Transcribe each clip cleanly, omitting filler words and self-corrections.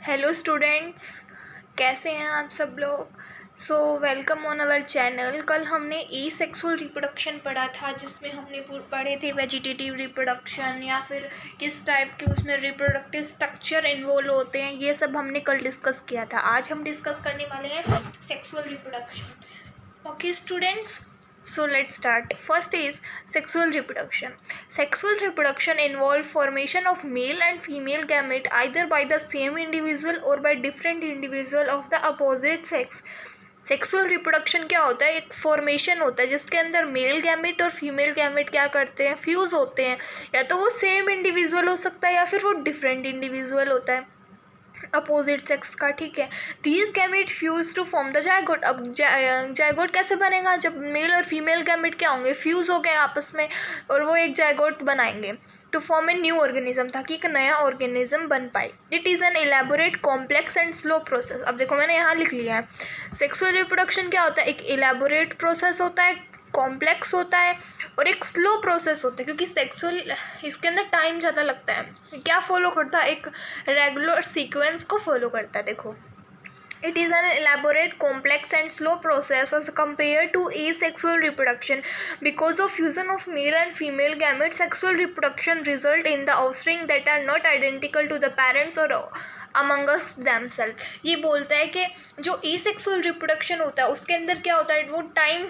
Hello students, कैसे हैं आप सब लोग। So welcome on our channel. कल हमने एसेक्सुअल रिप्रोडक्शन पढ़ा था, जिसमें हमने पढ़े थे वेजिटेटिव रिप्रोडक्शन या फिर किस टाइप के उसमें रिप्रोडक्टिव स्ट्रक्चर इन्वॉल्व होते हैं। ये सब हमने कल डिस्कस किया था। आज हम डिस्कस करने वाले हैं sexual reproduction. Okay students, so let's start. First is sexual reproduction. Sexual reproduction involves formation of male and female gamete either by the same individual or by different individual of the opposite sex. Sexual reproduction क्या होता है? एक formation होता है जिसके अंदर male gamete और female gamete क्या करते हैं, फ्यूज़ होते हैं। या तो वो सेम इंडिविजुअल हो सकता है या फिर वो डिफरेंट इंडिविजुअल होता है अपोजिट सेक्स का। ठीक है, these gamete fuse to form the zygote. अब जायगोट कैसे बनेगा? जब मेल और फीमेल गैमेट क्या होंगे, फ्यूज हो गए आपस में और वो एक जायगोट बनाएंगे to form a new organism, ताकि एक नया ऑर्गेनिज्म बन पाए। It is an elaborate complex and slow process. अब देखो मैंने यहाँ लिख लिया है, सेक्सुअल रिप्रोडक्शन क्या होता है? एक इलेबोरेट प्रोसेस होता है, कॉम्प्लेक्स होता है और एक स्लो प्रोसेस होता है, क्योंकि सेक्सुअल इसके अंदर टाइम ज़्यादा लगता है। क्या फॉलो करता है? एक रेगुलर सीक्वेंस को फॉलो करता है। देखो, it is an elaborate, complex and slow process as compared to asexual reproduction. Because of fusion of male and female gametes, sexual reproduction result in the offspring that are not identical to the parents or among us themselves. ये बोलता है कि जो asexual reproduction होता है उसके अंदर क्या होता है, वो टाइम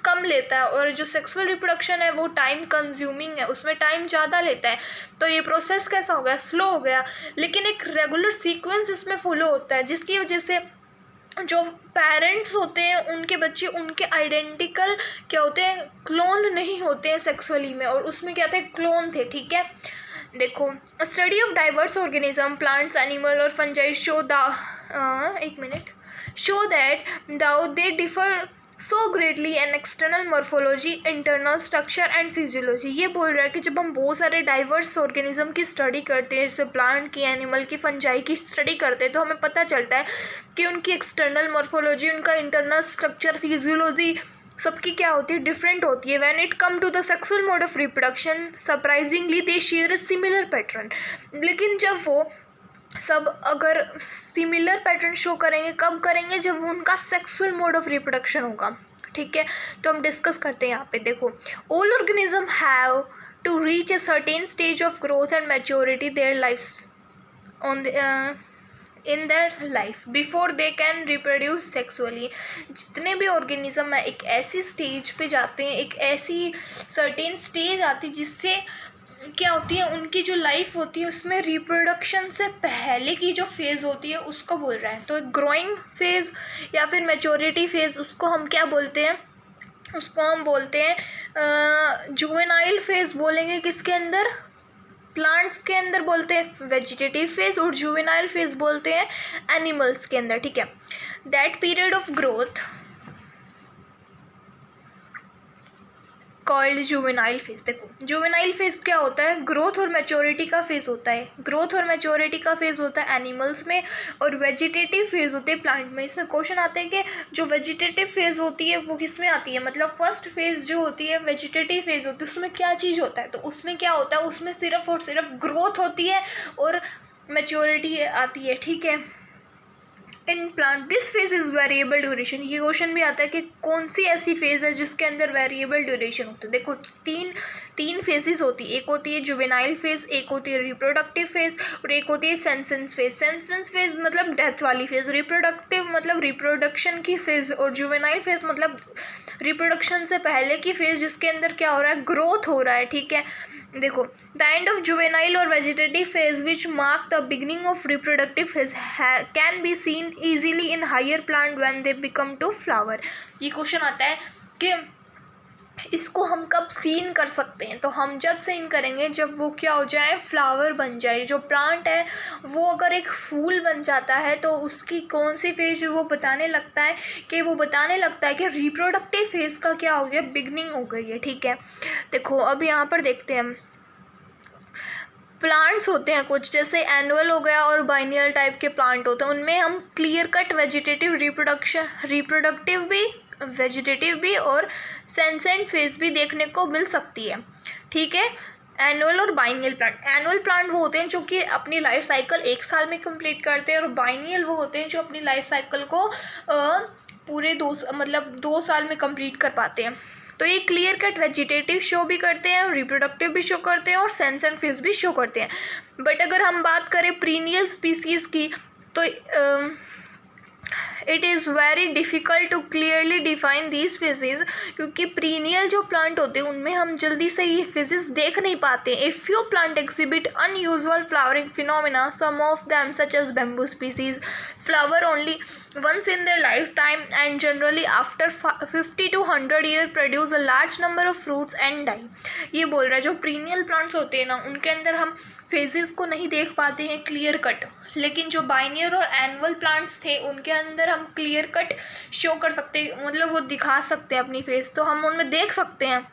कम लेता है, और जो सेक्सुअल रिप्रोडक्शन है वो टाइम कंज्यूमिंग है, उसमें टाइम ज़्यादा लेता है। तो ये प्रोसेस कैसा हो गया? स्लो हो गया। लेकिन एक रेगुलर सीक्वेंस इसमें फॉलो होता है, जिसकी वजह से जो पेरेंट्स होते हैं उनके बच्चे उनके आइडेंटिकल क्या होते हैं, क्लोन नहीं होते हैं सेक्सुअली में, और उसमें क्या थे, क्लोन थे। ठीक है, देखो, study of diverse organism, plants, animal और fungi show that though they differ so greatly in external morphology, internal structure and physiology. ये बोल रहा है कि जब हम बहुत सारे डाइवर्स ऑर्गेनिज्म की स्टडी करते हैं, जैसे प्लांट की, एनिमल की, फंजाई की स्टडी करते हैं, तो हमें पता चलता है कि उनकी एक्सटर्नल मॉर्फोलॉजी, उनका इंटरनल स्ट्रक्चर, फिजियोलॉजी सबकी क्या होती है, डिफरेंट होती है। When it come to the sexual mode of reproduction, surprisingly they share a similar pattern. लेकिन जब वो सब अगर सिमिलर पैटर्न शो करेंगे, कब करेंगे? जब उनका सेक्सुअल मोड ऑफ रिप्रोडक्शन होगा। ठीक है, तो हम डिस्कस करते हैं यहाँ पे। देखो, all organism have to reach a certain stage of growth and maturity their life on in their life before they can reproduce sexually. जितने भी ऑर्गेनिज्म है एक ऐसी स्टेज पे जाते हैं, एक ऐसी सर्टेन स्टेज आती है जिससे क्या होती है, उनकी जो लाइफ होती है उसमें रिप्रोडक्शन से पहले की जो फेज़ होती है उसको बोल रहा है। तो ग्रोइंग फेज़ या फिर मैच्योरिटी फेज़, उसको हम क्या बोलते हैं? उसको हम बोलते हैं जुवेनाइल फेज़ बोलेंगे। किसके अंदर? प्लांट्स के अंदर बोलते हैं वेजिटेटिव फेज़, और जुवेनाइल फेज़ बोलते हैं एनिमल्स के अंदर। ठीक है, that period of growth called juvenile phase. देखो, जुवेनाइल फेज क्या होता है? ग्रोथ और मैच्योरिटी का फेज होता है। ग्रोथ और मैच्योरिटी का फेज होता है एनिमल्स में, और वेजिटेटिव फेज होते हैं प्लांट में। इसमें क्वेश्चन आते हैं कि जो वेजिटेटिव फेज होती है वो किस में आती है, मतलब फर्स्ट फेज जो होती है वेजिटेटिव फेज होती है, उसमें क्या चीज़ होता है? तो उसमें क्या होता है, उसमें सिर्फ और सिर्फ ग्रोथ होती है और मैच्योरिटी आती है। ठीक है, in plant this phase is variable duration. ये क्वेश्चन भी आता है कि कौन सी ऐसी फेज़ है जिसके अंदर वेरिएबल ड्यूरेशन होती है। देखो, तीन फेजेस होती है। एक होती है जुवेनाइल फेज, एक होती है रिप्रोडक्टिव फेज, और एक होती है सेंसेंस फेज। सेंसेंस फेज मतलब डेथ वाली फेज, रिप्रोडक्टिव मतलब रिप्रोडक्शन की फेज, और जुवेनाइल फेज मतलब रिप्रोडक्शन से पहले की फेज जिसके अंदर क्या हो रहा है, ग्रोथ हो रहा है। ठीक है, देखो, the end of juvenile or vegetative phase which mark the beginning of reproductive phase can be seen easily in higher plant when they become to flower. ये क्वेश्चन आता है कि इसको हम कब सीन कर सकते हैं? तो हम जब सीन करेंगे जब वो क्या हो जाए, फ्लावर बन जाए। जो प्लांट है वो अगर एक फूल बन जाता है तो उसकी कौन सी फेज वो बताने लगता है कि रिप्रोडक्टिव फेज का क्या हो गया, बिगनिंग हो गई है। ठीक है, देखो अब यहाँ पर देखते हैं, प्लांट्स होते हैं कुछ, जैसे एनुअल हो गया और बाइनियल टाइप के प्लांट होते हैं। उनमें हम क्लियर कट रिप्रोडक्टिव भी, वेजिटेटिव भी और सेंसेंट फेज भी देखने को मिल सकती है। ठीक है, एनुअल और बाइनियल प्लांट। एनुअल प्लांट वो होते हैं जो कि अपनी लाइफ साइकिल 1 साल में कंप्लीट करते हैं, और बाइनियल वो होते हैं जो अपनी लाइफ साइकिल को पूरे 2 साल में कंप्लीट कर पाते हैं। तो ये क्लियर कट वेजिटेटिव शो भी करते हैं, रिप्रोडक्टिव भी शो करते हैं, और सेंस एंड फेज भी शो करते हैं। बट अगर हम बात करें पीरियड स्पीसीज़ की, तो it is very difficult to clearly define these phases, क्योंकि पीरियड जो प्लांट होते हैं उनमें हम जल्दी से ये फेजेस देख नहीं पाते। A few plant exhibit unusual flowering phenomena, some of them such as bamboo species flower only once in their lifetime and generally after 50 to 100 years produce a large number of fruits and die। ये बोल रहा है जो period plants होते हैं ना, उनके अंदर हम फेजेस को नहीं देख पाते हैं क्लियर कट, लेकिन जो बाइनियर और एनुअल प्लांट्स थे उनके अंदर हम क्लियर कट शो कर सकते हैं, मतलब वो दिखा सकते हैं अपनी फेस, तो हम उनमें देख सकते हैं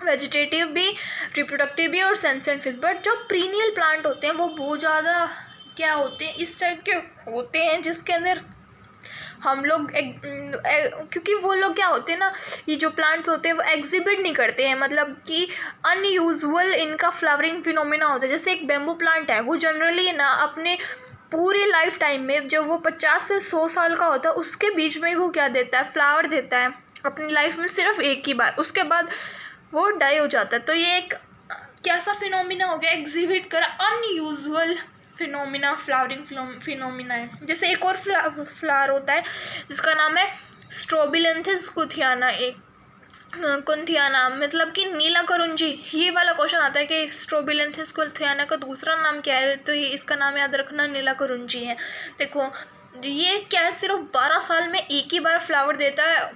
वेजिटेटिव भी, रिप्रोडक्टिव भी और सेंस एंड फेस। बट जो पीरियड प्लांट होते हैं वो बहुत ज़्यादा क्या होते हैं, इस टाइप के होते हैं जिसके अंदर हम लोग क्योंकि वो लोग क्या होते हैं ना, ये जो प्लांट्स होते हैं वो एग्जिबिट नहीं करते हैं, मतलब कि अनयूजुअल इनका फ्लावरिंग फिनोमिना होता है। जैसे एक बैम्बू प्लांट है, वो जनरली ना अपने पूरे लाइफ टाइम में जब वो 50 से 100 साल का होता है उसके बीच में वो क्या देता है, फ्लावर देता है अपनी लाइफ में सिर्फ एक ही बार, उसके बाद वो डाई हो जाता है। तो ये एक कैसा फिनोमिना हो गया, एग्जिबिट करा अनयूजुअल फिनोमिना, फ्लावरिंग फिनोमिना है। जैसे एक और फ्लावर होता है जिसका नाम है स्ट्रोबिलेंथिस कुथियाना, कुंथियाना मतलब कि नीला करंजी। ये वाला क्वेश्चन आता है कि स्ट्रोबिलेंथिस कुथियाना का दूसरा नाम क्या है, तो ये इसका नाम याद रखना नीला करंजी है। देखो ये क्या है, सिर्फ 12 साल में एक ही बार फ्लावर देता है,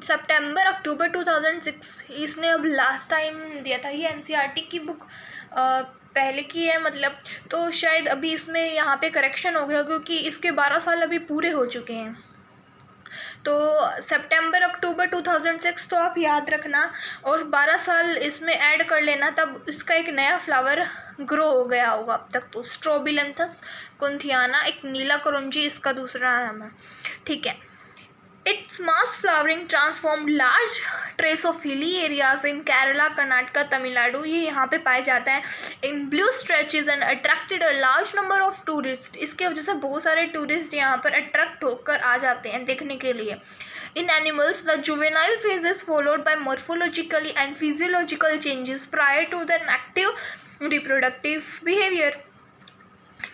सितंबर अक्टूबर 2006 इसने अब लास्ट टाइम दिया था। ये एनसीईआरटी की बुक पहले की है, मतलब तो शायद अभी इसमें यहाँ पे करेक्शन हो गया क्योंकि इसके 12 साल अभी पूरे हो चुके हैं। तो सितंबर अक्टूबर 2006 तो आप याद रखना, और 12 साल इसमें ऐड कर लेना, तब इसका एक नया फ्लावर ग्रो हो गया होगा अब तक। तो स्ट्रोबिलेंथस कुंथियाना एक नीला करंजी इसका दूसरा नाम है, ठीक है। Its mass flowering transformed large trace of hilly areas in Kerala, Karnataka, Tamil Nadu, ये यहाँ पे पाया जाता है in blue stretches and attracted a large number of tourists। इसके वजह से बहुत सारे टूरिस्ट यहाँ पर अट्रैक्ट होकर आ जाते हैं देखने के लिए। In animals, the juvenile phase is followed by morphologically and physiological changes prior to the active reproductive behavior।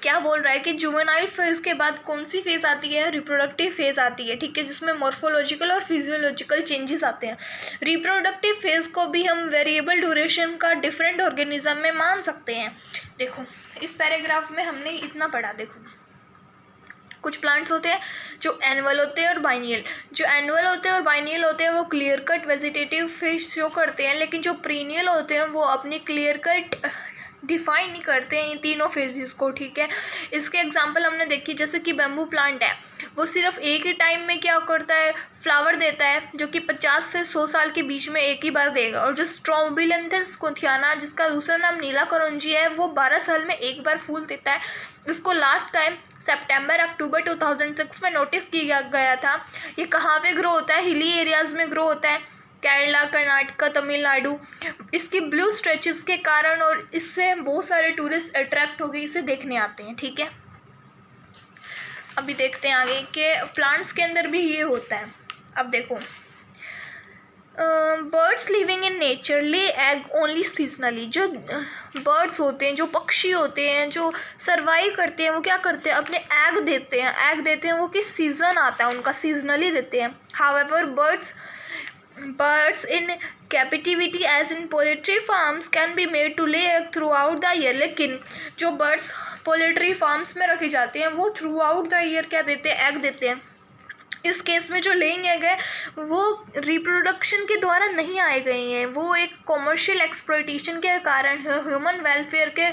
क्या बोल रहा है कि जुवेनाइल फेज़ के बाद कौन सी फेज़ आती है, रिप्रोडक्टिव फेज़ आती है, ठीक है, जिसमें मॉर्फोलॉजिकल और फिजियोलॉजिकल चेंजेस आते हैं। रिप्रोडक्टिव फेज़ को भी हम वेरिएबल ड्यूरेशन का डिफरेंट ऑर्गेनिज्म में मान सकते हैं। देखो इस पैराग्राफ में हमने इतना पढ़ा। देखो कुछ प्लांट्स होते हैं जो एनुअल होते हैं और बाइनियल। जो एनुअल होते हैं और बाइनियल होते हैं वो clear cut vegetative phase show करते हैं, लेकिन जो पीरियड होते हैं वो अपनी क्लियर कट डिफाइन नहीं करते हैं इन तीनों फेजेस को, ठीक है। इसके एग्जांपल हमने देखी, जैसे कि बैम्बू प्लांट है, वो सिर्फ एक ही टाइम में क्या करता है, फ्लावर देता है, जो कि 50 से 100 साल के बीच में एक ही बार देगा। और जो स्ट्रोबिलेंथिस कुथियाना जिसका दूसरा नाम नीला करंजी है, वो 12 साल में एक बार फूल देता है। इसको लास्ट टाइम सितंबर अक्टूबर 2006 में नोटिस किया गया था। ये कहाँ पे ग्रो होता है, हिली एरियाज़ में ग्रो होता है, केरला, कर्नाटका, तमिलनाडु। इसकी ब्लू स्ट्रेचेस के कारण और इससे बहुत सारे टूरिस्ट अट्रैक्ट हो गए, इसे देखने आते हैं, ठीक है। अभी देखते हैं आगे कि प्लांट्स के अंदर भी ये होता है। अब देखो बर्ड्स लिविंग इन नेचर ले एग ओनली सीजनली। जो बर्ड्स होते हैं, जो पक्षी होते हैं, जो सर्वाइव करते हैं, वो क्या करते हैं, अपने एग देते हैं वो किस सीज़न आता है उनका, सीजनली देते हैं। However birds in captivity as in poultry farms can be made to lay egg throughout the year। लेकिन जो बर्ड्स पोल्ट्री फार्म्स में रखी जाती हैं वो थ्रू आउट द ईयर क्या देते हैं, एग देते हैं। इस केस में जो लेइंग एग है वो रिप्रोडक्शन के द्वारा नहीं आए गए हैं, वो एक कॉमर्शियल एक्सप्लॉयटेशन के कारण ह्यूमन वेलफेयर के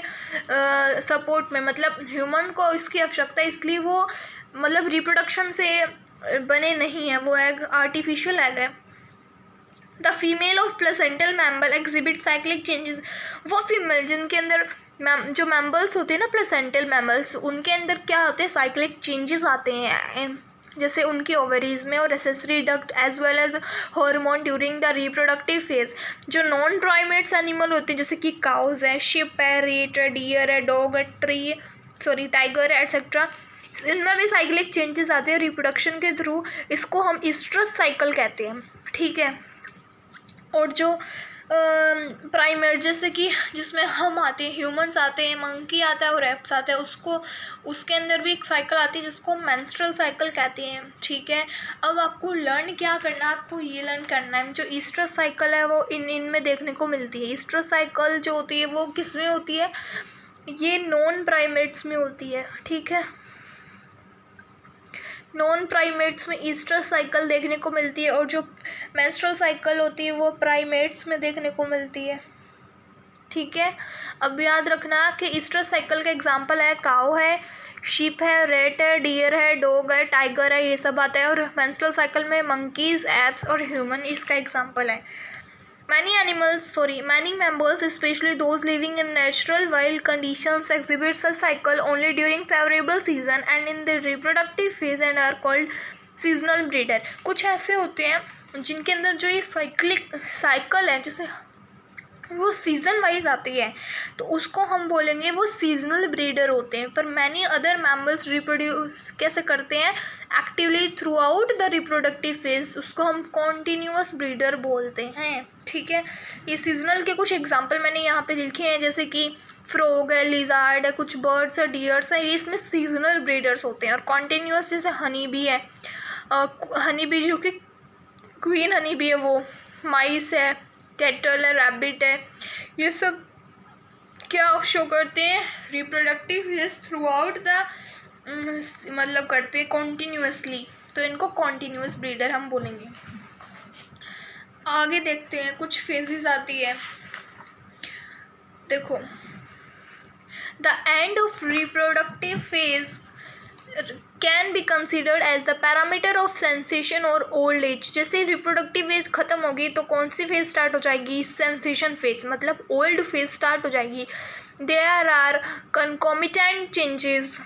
सपोर्ट में, मतलब ह्यूमन को इसकी आवश्यकता है, इसलिए वो मतलब रिप्रोडक्शन से बने नहीं हैं, वो एग आर्टिफिशियल एग है। The female of placental mammal exhibit cyclic changes. वो फीमेल जिनके अंदर जो मैम्बल्स होते हैं ना, प्लेसेंटल मैमल्स, उनके अंदर क्या होते हैं, साइक्लिक चेंजेस आते हैं जैसे उनकी ओवरीज में और accessory duct as well as hormone during the reproductive phase. जो नॉन प्राइमेट्स एनिमल होते हैं जैसे कि काउज है, शिप है, रेट है, डियर है, डॉग है, टाइगर है एट्सेट्रा, इनमें भी साइक्लिक चेंजेस आते हैं रिप्रोडक्शन के थ्रू। इसको हम ईस्ट्रस साइकिल कहते हैं, ठीक है। और जो प्राइमेट जैसे कि जिसमें हम आते हैं, ह्यूमंस आते हैं, मंकी आता है और एप्स आता है, उसके अंदर भी एक साइकिल आती है जिसको हम मेंस्ट्रुअल साइकिल कहते हैं, ठीक है। अब आपको लर्न क्या करना है, आपको ये लर्न करना है जो ईस्ट्रस साइकिल है वो इनमें देखने को मिलती है। ईस्ट्रस साइकिल जो होती है वो किस में होती है, ये नॉन प्राइमेट्स में होती है, ठीक है। नॉन प्राइमेट्स में ईस्ट्रस साइकिल देखने को मिलती है और जो मेंस्ट्रुअल साइकिल होती है वो प्राइमेट्स में देखने को मिलती है, ठीक है। अब याद रखना कि ईस्ट्रस साइकिल का एग्जांपल है काऊ है, शीप है, रेट है, डियर है, डॉग है, टाइगर है, ये सब आता है। और मेंस्ट्रुअल साइकिल में मंकीज, एप्स और ह्यूमन इसका एग्जांपल है। Many mammals, especially those living in natural wild conditions, exhibit such cycle only during favorable season and in the reproductive phase and are called seasonal breeder। कुछ ऐसे होते हैं जिनके अंदर जो ये साइकिल है जैसे वो सीज़न वाइज आती है, तो उसको हम बोलेंगे वो सीजनल ब्रीडर होते हैं। पर मैनी अदर मैमल्स रिप्रोड्यूस कैसे करते हैं, actively through out the reproductive phase, उसको हम कॉन्टीन्यूअस ब्रीडर बोलते हैं, ठीक है। ये सीजनल के कुछ एग्जांपल मैंने यहाँ पे लिखे हैं जैसे कि फ्रॉग है, लिजार्ड है, कुछ बर्ड्स है, डियर्स है, ये इसमें सीजनल ब्रीडर्स होते हैं। और कॉन्टीन्यूअस जैसे हनी बी है, हनी बी जो कि क्वीन हनी बी है, वो माइस है, कैटल है, रैबिट है, ये सब क्या शो करते हैं, reproductive phase through out the मतलब करते हैं कॉन्टीन्यूअसली, तो इनको कॉन्टीन्यूअस ब्रीडर हम बोलेंगे। आगे देखते हैं, कुछ फेजेस आती है, देखो the end of reproductive phase can be considered as the parameter of sensation और ओल्ड एज। जैसे रिप्रोडक्टिव फेज खत्म होगी तो कौन सी फेज स्टार्ट हो जाएगी, सेंसेशन फेज, मतलब ओल्ड फेज स्टार्ट हो जाएगी। There are concomitant changes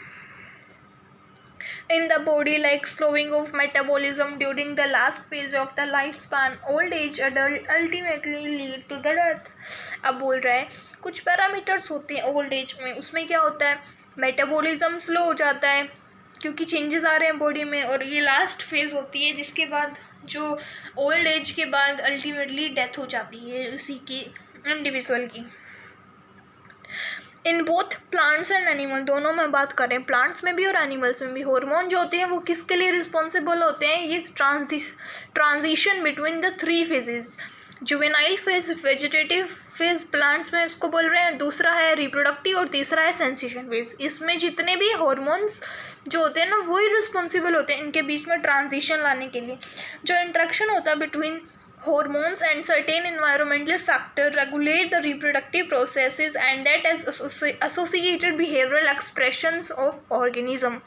in the body like slowing of metabolism during the last phase of the lifespan, old age ultimately lead to the death। अब बोल रहा है कुछ पैरामीटर्स होते हैं ओल्ड एज में, उसमें क्या होता है, मेटाबॉलिज्म स्लो हो जाता है क्योंकि चेंजेस आ रहे हैं बॉडी में, और ये लास्ट फेज होती है जिसके बाद जो ओल्ड एज के बाद अल्टीमेटली डेथ हो जाती है उसी की इंडिविजुअल की। In both plants and animal, दोनों में बात करें प्लांट्स में भी और एनिमल्स में भी, हार्मोन जो होते हैं वो किसके लिए रिस्पॉन्सिबल होते हैं, ये transition between the three phases. Juvenile phase, vegetative phase plants में इसको बोल रहे हैं, दूसरा है रिप्रोडक्टिव और तीसरा है सेंसेशन फेज। इसमें जितने भी हार्मोन्स जो होते हैं ना वही रिस्पॉन्सिबल होते हैं इनके बीच में ट्रांजिशन लाने के लिए। जो इंट्रैक्शन होता है between hormones and certain environmental factors regulate the reproductive processes and that is associated behavioral expressions of organism।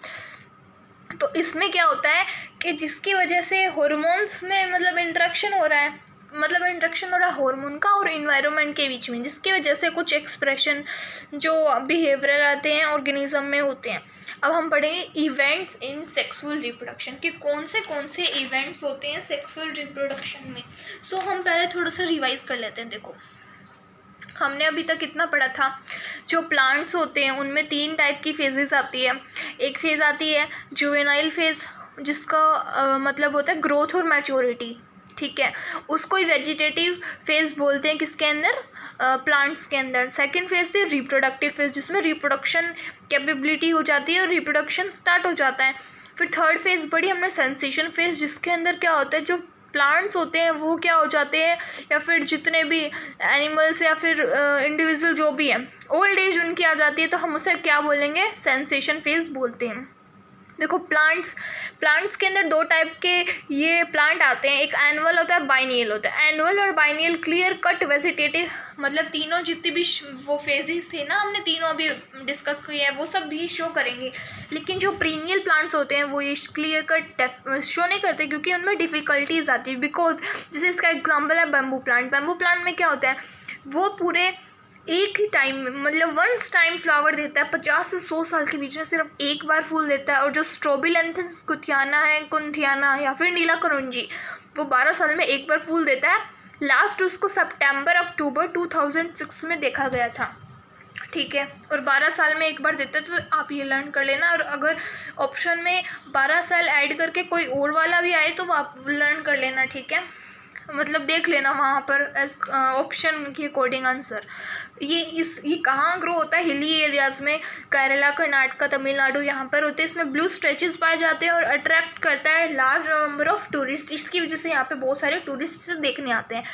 तो इसमें क्या होता है कि जिसकी वजह से हॉर्मोन्स में मतलब इंट्रैक्शन हो रहा है हार्मोन का और इन्वायरमेंट के बीच में, जिसकी वजह से कुछ एक्सप्रेशन जो बिहेवियरल आते हैं ऑर्गेनिज्म में होते हैं। अब हम पढ़ेंगे इवेंट्स इन सेक्सुअल रिप्रोडक्शन कि कौन से इवेंट्स होते हैं सेक्सुअल रिप्रोडक्शन में। सो हम पहले थोड़ा सा रिवाइज कर लेते हैं। देखो हमने अभी तक कितना पढ़ा था, जो प्लांट्स होते हैं उनमें 3 टाइप की फेजेस आती है। एक फेज़ आती है जुवेनाइल फेज़ जिसका मतलब होता है ग्रोथ और मैच्योरिटी, ठीक है, उसको ही वेजिटेटिव फेज़ बोलते हैं किसके अंदर, प्लांट्स के अंदर। सेकंड फेज़ थी रिप्रोडक्टिव फेज़ जिसमें रिप्रोडक्शन कैपेबिलिटी हो जाती है और रिप्रोडक्शन स्टार्ट हो जाता है। फिर थर्ड फेज़ बड़ी हमने सेंसेशन फेज़ जिसके अंदर क्या होता है, जो प्लांट्स होते हैं वो क्या हो जाते हैं या फिर जितने भी एनिमल्स या फिर इंडिविजुअल जो भी है ओल्ड एज उनकी आ जाती है तो हम उसे क्या बोलेंगे, सेंसेशन फेज़ बोलते हैं। देखो प्लांट्स के अंदर 2 टाइप के ये प्लांट आते हैं, एक एनुअल होता है, बाइनियल होता है। एनुअल और बाइनियल क्लियर कट वेजिटेटिव, मतलब तीनों जितनी भी वो फेजेस थे ना हमने तीनों अभी डिस्कस किए हैं वो सब भी शो करेंगे। लेकिन जो पीरियड प्लांट्स होते हैं वो ये क्लियर कट शो नहीं करते क्योंकि उनमें डिफ़िकल्टीज आती है। बिकॉज जैसे इसका एग्जाम्पल है बैम्बू प्लांट में क्या होता है, वो पूरे एक ही टाइम में, मतलब वंस टाइम फ्लावर देता है, 50 से 100 साल के बीच में सिर्फ एक बार फूल देता है। और जो स्ट्रोबिलेंथिस कुथियाना है, कुंथियाना या फिर नीला करंजी, वो 12 साल में एक बार फूल देता है। लास्ट उसको सितंबर अक्टूबर 2006 में देखा गया था, ठीक है। और 12 साल में एक बार देता है, तो आप ये लर्न कर लेना। और अगर ऑप्शन में 12 साल ऐड करके कोई और वाला भी आए तो वो आप लर्न कर लेना, ठीक है। मतलब देख लेना वहाँ पर एज ऑप्शन के अकॉर्डिंग आंसर। ये कहाँ ग्रो होता है? हिली एरियाज़ में, केरला, कर्नाटक, तमिलनाडु, यहाँ पर होते हैं। इसमें ब्लू स्ट्रेचेस पाए जाते हैं और अट्रैक्ट करता है लार्ज नंबर ऑफ टूरिस्ट। इसकी वजह से यहाँ पे बहुत सारे टूरिस्ट देखने आते हैं।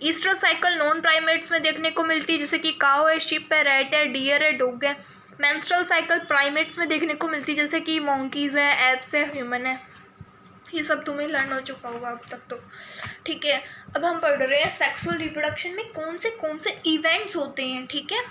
ईस्टर साइकिल नॉन प्राइमेट्स में देखने को मिलती है, जैसे कि काऊ है, शिप है, रैट है, डियर है, डॉग है। मेंस्ट्रुअल साइकिल प्राइमेट्स में देखने को मिलती है, जैसे कि मंकीज़ है, एप्स है, ह्यूमन है। ये सब तुम्हें लर्न हो चुका होगा अब तक तो, ठीक है। अब हम पढ़ रहे हैं सेक्सुअल रिप्रोडक्शन में कौन से इवेंट्स होते हैं, ठीक है।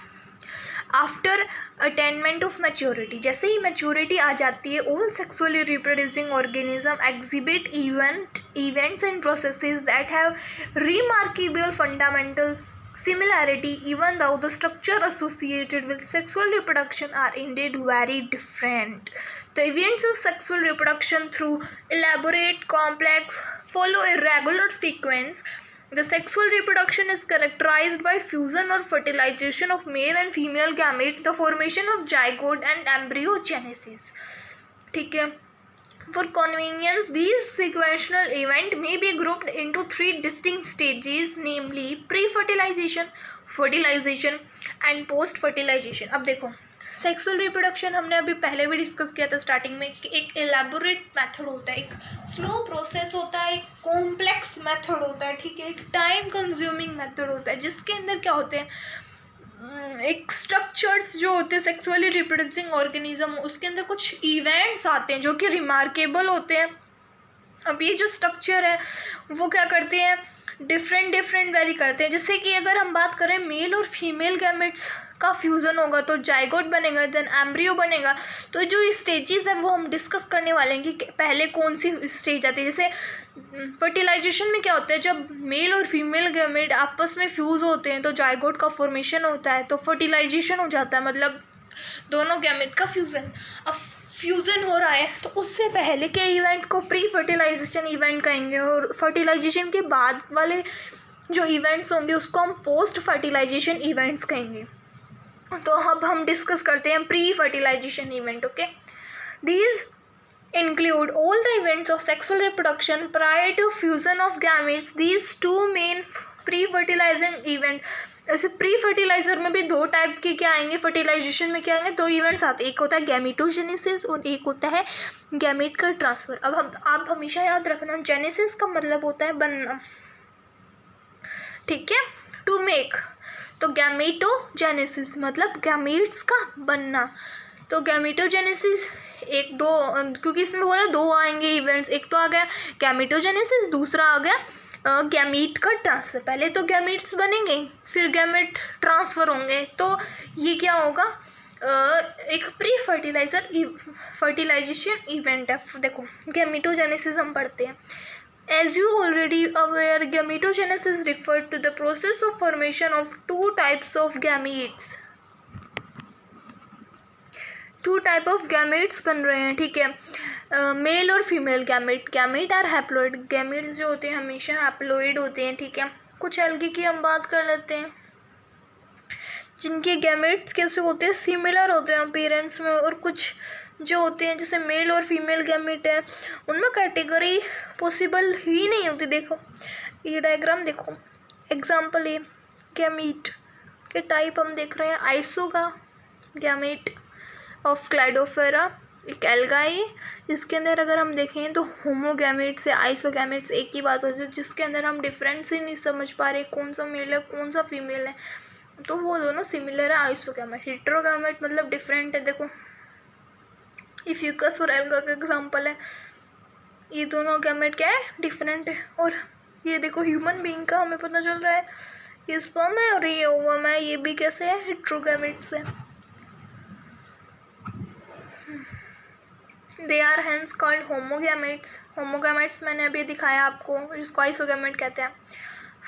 आफ्टर अटेनमेंट ऑफ मैच्योरिटी, जैसे ही मैच्योरिटी आ जाती है, all sexually reproducing organism exhibit events and processes that have remarkable fundamental similarity, even though the structure associated with sexual reproduction are indeed very different. The events of sexual reproduction through elaborate, complex, follow a regular sequence. The sexual reproduction is characterized by fusion or fertilization of male and female gametes, the formation of zygote and embryogenesis. ठीक है। For convenience, these sequential events may be grouped into 3 distinct stages, namely pre-fertilization, fertilization and post-fertilization. अब देखो, sexual reproduction हमने अभी पहले भी discuss किया था स्टार्टिंग में कि एक एलैबोरेट मेथड होता है, एक स्लो प्रोसेस होता है, एक कॉम्प्लेक्स मेथड होता है, ठीक है, एक टाइम कंज्यूमिंग मेथड होता है, जिसके अंदर क्या होते हैं, एक स्ट्रक्चर्स जो होते हैं सेक्सुअली रिप्रोड्यूसिंग ऑर्गेनिज्म, उसके अंदर कुछ इवेंट्स आते हैं जो कि रिमार्केबल होते हैं। अब ये जो स्ट्रक्चर है वो क्या करते हैं, डिफरेंट वेरी करते हैं। जैसे कि अगर हम बात करें मेल और फीमेल गैमेट्स का फ्यूज़न होगा तो जाइगोट बनेगा, देन एम्ब्रियो बनेगा। तो जो स्टेजेस है वो हम डिस्कस करने वाले हैं कि पहले कौन सी स्टेज आती है। जैसे फर्टिलाइजेशन में क्या होता है, जब मेल और फीमेल गैमेट आपस में फ्यूज़ होते हैं तो जाइगोट का फॉर्मेशन होता है, तो फर्टिलाइजेशन हो जाता है, मतलब दोनों गैमेट का फ्यूज़न। अब फ्यूज़न हो रहा है तो उससे पहले के इवेंट को प्री फर्टिलाइजेशन इवेंट कहेंगे, और फर्टिलाइजेशन के बाद वाले जो इवेंट्स होंगे उसको हम पोस्ट फर्टिलाइजेशन इवेंट्स कहेंगे। तो अब हम डिस्कस करते हैं pre fertilisation event, okay. These include all the events of sexual reproduction prior to fusion of gametes. These two main pre-fertilizing event, ऐसे प्री फर्टिलाइजर में भी 2 टाइप के क्या आएंगे, फर्टिलाइजेशन में क्या आएंगे, 2 इवेंट्स आते हैं, एक होता है गैमेटोजेनेसिस और एक होता है गैमेट का ट्रांसफ़र। अब हम आप हमेशा याद रखना, जेनेसिस का मतलब होता है बनना, ठीक है, टू मेक। तो गैमेटोजेनेसिस मतलब गैमेट्स का बनना। तो गैमेटोजेनेसिस एक दो, क्योंकि इसमें बोला 2 आएंगे इवेंट्स, एक तो आ गया गैमेटोजेनेसिस, दूसरा आ गया गैमीट का ट्रांसफ़र। पहले तो गैमेट्स बनेंगे फिर गैमेट ट्रांसफ़र होंगे, तो ये क्या होगा, एक प्री फर्टिलाइजेशन इवेंट है। देखो गैमेटोजेनेसिस हम पढ़ते हैं। As you already aware, gametogenesis referred to the process of formation of 2 types of gametes. 2 type of gametes बन रहे हैं, ठीक है, मेल और female gamete. Gamete are haploid, gametes जो होते हैं हमेशा हैप्लॉइड होते हैं, ठीक है। कुछ एल्गी की हम बात कर लेते हैं जिनके गैमेट्स कैसे होते हैं, सिमिलर होते हैं अपीयरेंस में, और कुछ जो होते हैं जैसे मेल और फीमेल गैमेट है उनमें कैटेगरी पॉसिबल ही नहीं होती। देखो ये डायग्राम देखो, एग्जांपल ये गैमेट के टाइप हम देख रहे हैं, आइसोगा गैमेट ऑफ क्लाइडोफेरा, एक एल्गा है। इसके अंदर अगर हम देखें तो होमोगैमेट्स से आइसोगैमेट्स एक ही बात होती है, जिसके अंदर हम डिफरेंस ही नहीं समझ पा रहे कौन सा मेल है कौन सा फीमेल है, तो वो दोनों सिमिलर है। आइसोगैमेट, हेटेरोगैमेट मतलब डिफरेंट है। देखो ये फ्यूकस और एल्गा का एग्जांपल है, ये दोनों गैमेट क्या है, डिफरेंट है। और ये देखो ह्यूमन बीइंग का हमें पता चल रहा है ये स्पर्म है और ये ओवम है, ये भी कैसे है, हेटेरोगैमेट्स है। They are hence called homogametes. Homogametes मैंने अभी दिखाया आपको, जिसको आइसोगैमेट कहते हैं।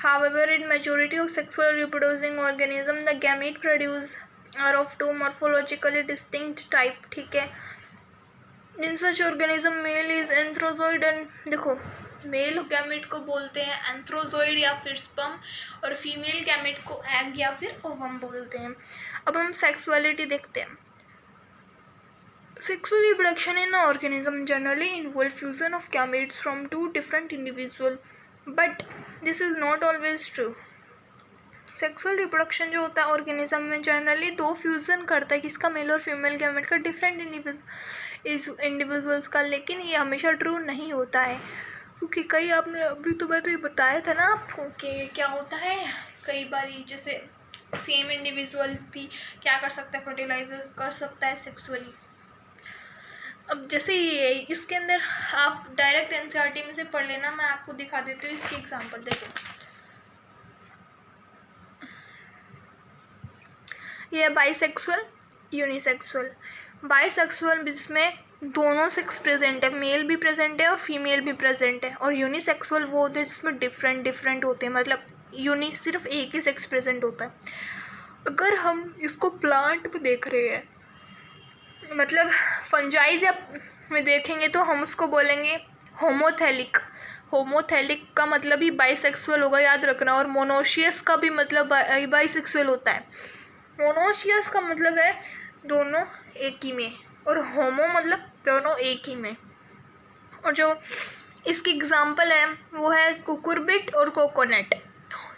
However, in majority of sexual reproducing organism, the gamete produced are of two morphologically distinct type. ठीक है. In such organism, male is anthrozoid and देखो मेल गैमेट को बोलते हैं एंथ्रोजोइड या फिर स्पर्म, और फीमेल गैमेट को एग या फिर ओवम बोलते हैं. अब हम सेक्सुअलिटी देखते हैं. Sexual reproduction in an organism generally involves fusion of gametes from two different individuals, but this is not always true. Sexual reproduction जो होता है ऑर्गेनिज्म में जनरली दो फ्यूज़न करता है, किसका, मेल और फीमेल गैमेट का, डिफरेंट इंडिविजुअल्स का, लेकिन ये हमेशा ट्रू नहीं होता है, क्योंकि कई आपने अभी तो मैंने बताया था ना आपको कि क्या होता है, कई बार जैसे सेम इंडिविजुअल भी क्या कर सकता है, फर्टिलाइजर कर सकता है सेक्सुअली. अब जैसे ये इसके अंदर आप डायरेक्ट एनसीईआरटी में से पढ़ लेना, मैं आपको दिखा देती हूँ इसकी एग्जांपल. देखो ये है बाइसेक्सुअल, यूनिसेक्सुअल. बाइसेक्सुअल जिसमें दोनों सेक्स प्रेजेंट है, मेल भी प्रेजेंट है और फीमेल भी प्रेजेंट है, और यूनिसेक्सुअल वो होते हैं जिसमें डिफरेंट होते हैं, मतलब यूनि सिर्फ एक ही सेक्स प्रेजेंट होता है. अगर हम इसको प्लांट में देख रहे हैं, मतलब फंजाइज में देखेंगे, तो हम उसको बोलेंगे होमोथैलिक. होमोथैलिक का मतलब ही बाइसेक्सुअल होगा, याद रखना. और मोनोशियस का भी मतलब बाइसेक्सुअल होता है. मोनोशियस का मतलब है दोनों एक ही में, और होमो मतलब दोनों एक ही में. और जो इसकी एग्जांपल है वो है कुकुरबिट और कोकोनट.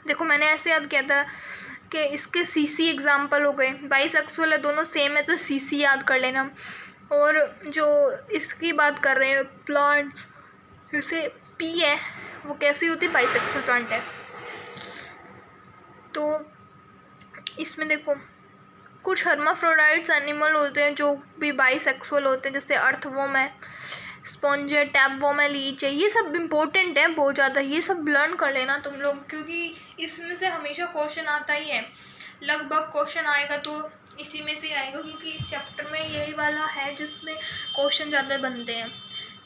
देखो मैंने ऐसे याद किया था कि इसके सीसी एग्जांपल हो गए. बाइसेक्सुअल है, दोनों सेम है, तो सीसी याद कर लेना. और जो इसकी बात कर रहे हैं प्लांट्स, जैसे पी है, वो कैसी होती है, बाइसेक्सुअल प्लांट है. तो इसमें देखो कुछ हर्माफ्रोडाइट्स एनिमल होते हैं जो भी बाइसेक्सुअल होते हैं, जैसे अर्थवॉर्म है, स्पॉन्ज है, टैपवॉर्म है, लीच है. ये सब इम्पोर्टेंट है बहुत ज़्यादा, ये सब लर्न कर लेना तुम लोग, क्योंकि इसमें से हमेशा क्वेश्चन आता ही है. लगभग क्वेश्चन आएगा तो इसी में से ही आएगा, क्योंकि इस चैप्टर में यही वाला है जिसमें क्वेश्चन ज़्यादा बनते हैं.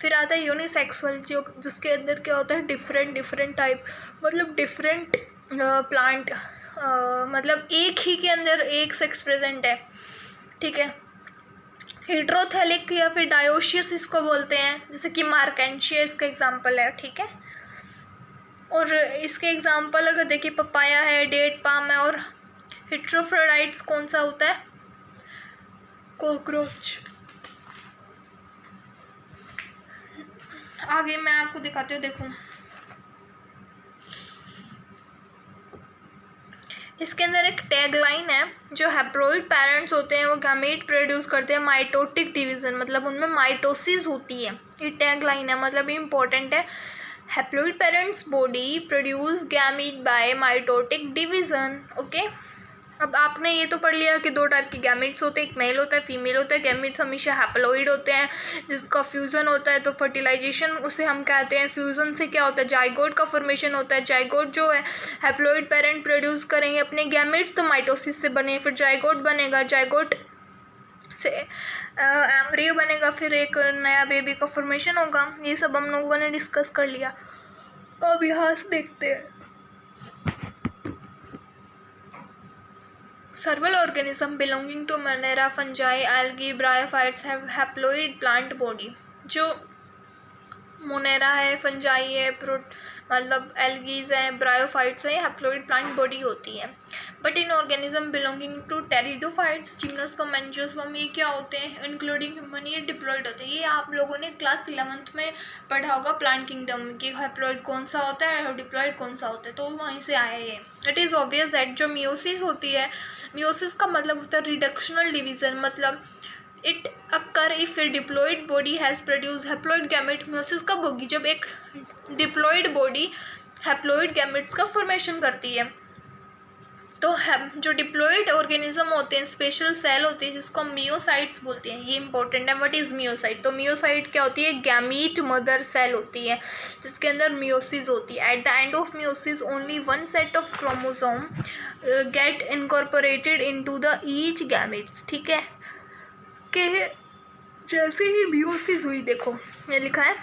फिर आता है यूनिसेक्सुअल, जो जिसके अंदर क्या होता है, डिफरेंट टाइप, मतलब डिफरेंट प्लांट, मतलब एक ही के अंदर एक सेक्स प्रेजेंट है. ठीक है. हेट्रोथैलिक या फिर डायोशियस इसको बोलते हैं, जैसे कि मार्केंशिया इसका एग्जांपल है. ठीक है. और इसके एग्जांपल अगर देखिए पपाया है, डेट पाम है, और हेट्रोफ्रोडाइट्स कौन सा होता है, कॉकरोच. आगे मैं आपको दिखाती हूँ. देखो इसके अंदर एक टैग लाइन है, जो हैप्लॉइड पेरेंट्स होते हैं वो गैमेट प्रोड्यूस करते हैं माइटोटिक डिवीज़न, मतलब उनमें माइटोसिस होती है. ये टैग लाइन है, मतलब ये इंपॉर्टेंट है. Haploid parents body produce gamete by mitotic division. Okay. अब आपने ये तो पढ़ लिया कि दो टाइप के गैमेट्स होते हैं, एक मेल होता है, फीमेल होता है. गैमेट्स हमेशा हैप्लॉइड होते हैं, जिसका फ्यूज़न होता है, तो फर्टिलाइजेशन उसे हम कहते हैं. फ्यूज़न से क्या होता है, जाइगोट का फॉर्मेशन होता है. जाइगोट जो है हैप्लॉइड पेरेंट प्रोड्यूस करेंगे अपने गैमेट्स, तो माइटोसिस से बने, फिर जाइगोट बनेगा, जाइगोट से एम्ब्रियो बनेगा, फिर एक नया बेबी का फॉर्मेशन होगा. ये सब हम लोगों ने डिस्कस कर लिया. अब यहाँ से देखते हैं. Several organisms belonging to Monera, fungi, algae, bryophytes have haploid plant body. जो मोनेरा है, फंजाई है, मतलब एल्गीज हैं, ब्रायोफाइट्स हैं, हैप्लॉइड प्लांट बॉडी होती है. But in organism belonging to pteridophytes, gymnosperm, angiosperm, ये क्या होते हैं, इंक्लूडिंग ह्यूमन, ये डिप्लॉइड होते हैं. ये आप लोगों ने क्लास 11th में पढ़ा होगा प्लांट किंगडम में कि हैप्लॉइड कौन सा होता है और डिप्लॉइड कौन सा होता है, तो वहीं से आया ये. इट इज़ ऑब्वियस दैट जो मियोसिस होती है, मियोसिस का मतलब होता है रिडक्शनल डिवीज़न, मतलब it occur if A diploid body has produce haploid gamete. Meiosis कब होगी, जब एक डिप्लॉइड बॉडी हैप्लॉइड गैमेट्स का फॉर्मेशन करती है. तो जो डिप्लॉइड ऑर्गेनिज्म होते हैं, स्पेशल सेल होते हैं जिसको हम मियोसाइट्स बोलते हैं. ये इंपॉर्टेंट है, व्हाट इज़ मियोसाइट. तो मियोसाइट क्या होती है, गैमीट मदर सेल होती है जिसके अंदर मियोसिस होती है. At the end of meiosis only one set of chromosome get incorporated into the each gametes. ठीक है. कि जैसे ही मियोसिस हुई, देखो ये लिखा है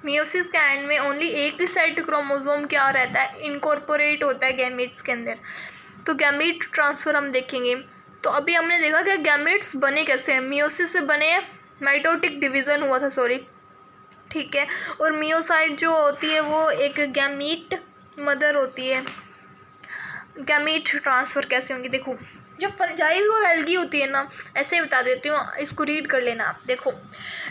मियोसिस के एंड में ओनली एक ही सेट क्रोमोसोम क्या रहता है, इनकॉर्पोरेट होता है गैमेट्स के अंदर। तो गैमेट ट्रांसफ़र हम देखेंगे। तो अभी हमने देखा कि गैमेट्स बने कैसे हैं, मियोसिस से बने हैं, माइटोटिक डिवीज़न हुआ था, सॉरी, ठीक है। और मियोसाइट जो होती है वो एक गैमीट मदर होती है। गैमीट ट्रांसफ़र कैसे होंगे, देखो जब फंजाइज और एल्गी होती है ना, ऐसे बता देती हूँ, इसको रीड कर लेना आप। देखो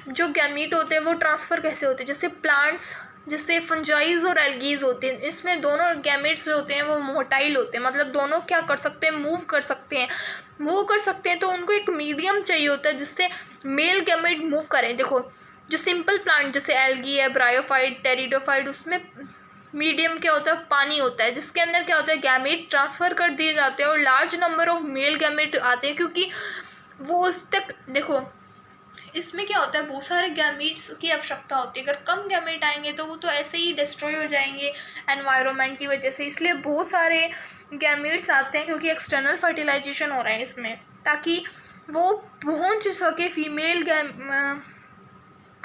जो गैमीट होते हैं वो ट्रांसफ़र कैसे होते हैं, जैसे प्लांट्स, जैसे फंजाइज और एल्गीज होते हैं, इसमें दोनों गैमेट्स जो होते हैं वो मोटाइल होते हैं, मतलब दोनों क्या कर सकते हैं, मूव कर सकते हैं। मूव कर सकते हैं तो उनको एक मीडियम चाहिए होता है जिससे मेल गैमेट मूव करें। देखो जो सिंपल प्लांट जैसे एल्गी है, ब्रायोफाइट, टेरिडोफाइट, उसमें मीडियम क्या होता है, पानी होता है, जिसके अंदर क्या होता है, गैमेट ट्रांसफ़र कर दिए जाते हैं और large number of male gamete आते हैं, क्योंकि वो उस तक, देखो इसमें क्या होता है, बहुत सारे गैमेट्स की आवश्यकता होती है। अगर कम गैमेट आएंगे तो वो तो ऐसे ही डिस्ट्रॉय हो जाएंगे एनवायरनमेंट की वजह से, इसलिए बहुत सारे गैमेट्स आते हैं, क्योंकि एक्सटर्नल फर्टिलाइजेशन हो रहा है इसमें, ताकि वो पहुंच सके फीमेल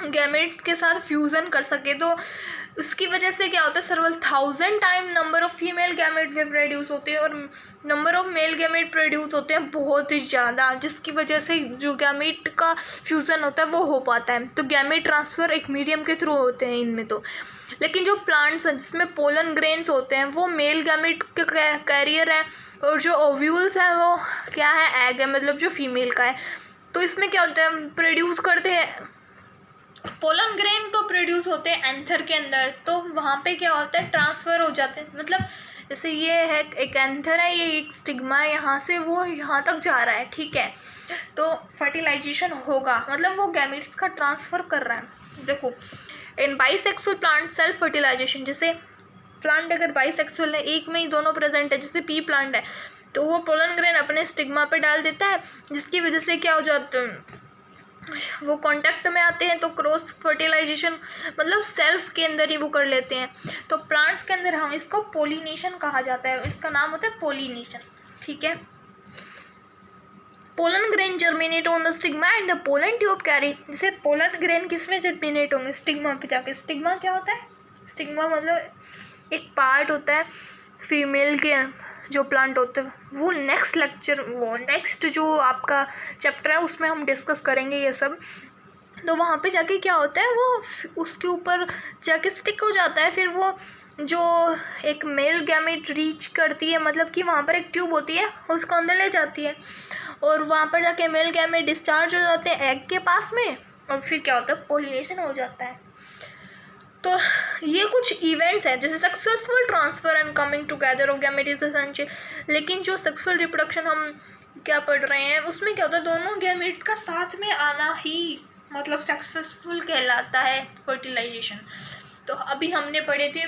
गैमेट्स के साथ फ्यूज़न कर सके। तो उसकी वजह से क्या होता है, सर्वल 1000 time number of female gamete भी प्रोड्यूस होते हैं और number of male gamete produce होते हैं बहुत ही ज़्यादा, जिसकी वजह से जो गैमेट का फ्यूज़न होता है वो हो पाता है। तो गैमेट ट्रांसफ़र एक मीडियम के थ्रू होते हैं इनमें तो। लेकिन जो प्लांट्स हैं जिसमें पोलन ग्रेन्स होते हैं वो मेल गैमेट के कैरियर हैं, और जो ओव्यूल्स हैं वो क्या है, एग है, मतलब जो फीमेल का है। तो इसमें क्या होता है, प्रोड्यूस करते हैं पोलन ग्रेन तो प्रोड्यूस होते हैं एंथर के अंदर, तो वहाँ पे क्या होता है, ट्रांसफ़र हो जाते हैं। मतलब जैसे ये है एक एंथर है, ये एक स्टिग्मा है, यहाँ से वो यहाँ तक जा रहा है, ठीक है। तो फर्टिलाइजेशन होगा, मतलब वो गैमेट्स का ट्रांसफ़र कर रहा है। देखो इन बाइसेक्सुअल प्लांट सेल्फ फर्टिलाइजेशन, जैसे प्लांट अगर बाइसेक्सुअल है, एक में ही दोनों प्रेजेंट है, जैसे पी प्लांट है, तो वो पोलन ग्रेन अपने स्टिग्मा पे डाल देता है, जिसकी वजह से क्या हो जाता है, वो कांटेक्ट में आते हैं, तो क्रॉस फर्टिलाइजेशन, मतलब सेल्फ के अंदर ही वो कर लेते हैं। तो प्लांट्स के अंदर हम इसको पोलिनेशन कहा जाता है, इसका नाम होता है पोलिनेशन, ठीक है। Pollen grain germinate on the stigma and the pollen tube carry, जैसे पोलन ग्रेन किस में जर्मिनेट होंगे, स्टिग्मा पे जाके। स्टिग्मा क्या होता है, स्टिग्मा मतलब एक पार्ट होता है फीमेल के जो प्लांट होते हैं, वो नेक्स्ट लेक्चर, वो नेक्स्ट जो आपका चैप्टर है उसमें हम डिस्कस करेंगे ये सब। तो वहाँ पे जाके क्या होता है, वो उसके ऊपर जाके स्टिक हो जाता है, फिर वो जो एक मेल गैमेट रीच करती है, मतलब कि वहाँ पर एक ट्यूब होती है, उसको अंदर ले जाती है, और वहाँ पर जाके मेल गैमेट डिस्चार्ज हो जाते हैं एग के पास में, और फिर क्या होता है, पोलिनेशन हो जाता है। तो ये कुछ इवेंट्स हैं, जैसे successful transfer and coming together of gamete essential. लेकिन जो सेक्सुअल रिप्रोडक्शन हम क्या पढ़ रहे हैं उसमें क्या होता है, दोनों गैमेट का साथ में आना ही मतलब सक्सेसफुल कहलाता है फर्टिलाइजेशन। तो अभी हमने पढ़े थे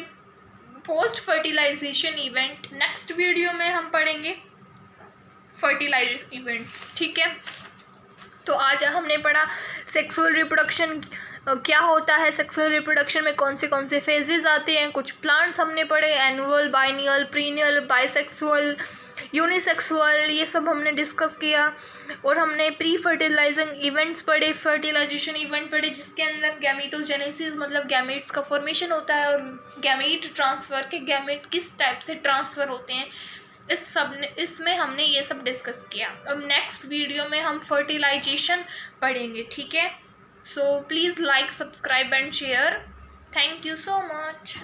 post fertilisation event, next video में हम पढ़ेंगे फर्टिलाइज इवेंट्स, ठीक है। तो आज हमने पढ़ा सेक्सुअल रिप्रोडक्शन क्या होता है, सेक्सुअल रिप्रोडक्शन में कौन से फेजेस आते हैं, कुछ प्लांट्स हमने पढ़े, annual, biennial, perineal, bisexual, unisexual, ये सब हमने डिस्कस किया। और हमने प्री फर्टिलाइजिंग इवेंट्स पढ़े, फर्टिलाइजेशन इवेंट पढ़े, जिसके अंदर गैमेटोजेनेसिस मतलब गैमेट्स का फॉर्मेशन होता है, और गैमेट ट्रांसफ़र के गैमेट किस टाइप से ट्रांसफ़र होते हैं, इसमें हमने ये सब डिस्कस किया। अब नेक्स्ट वीडियो में हम फर्टिलाइजेशन पढ़ेंगे, ठीक है। So please like, subscribe and share. Thank you so much.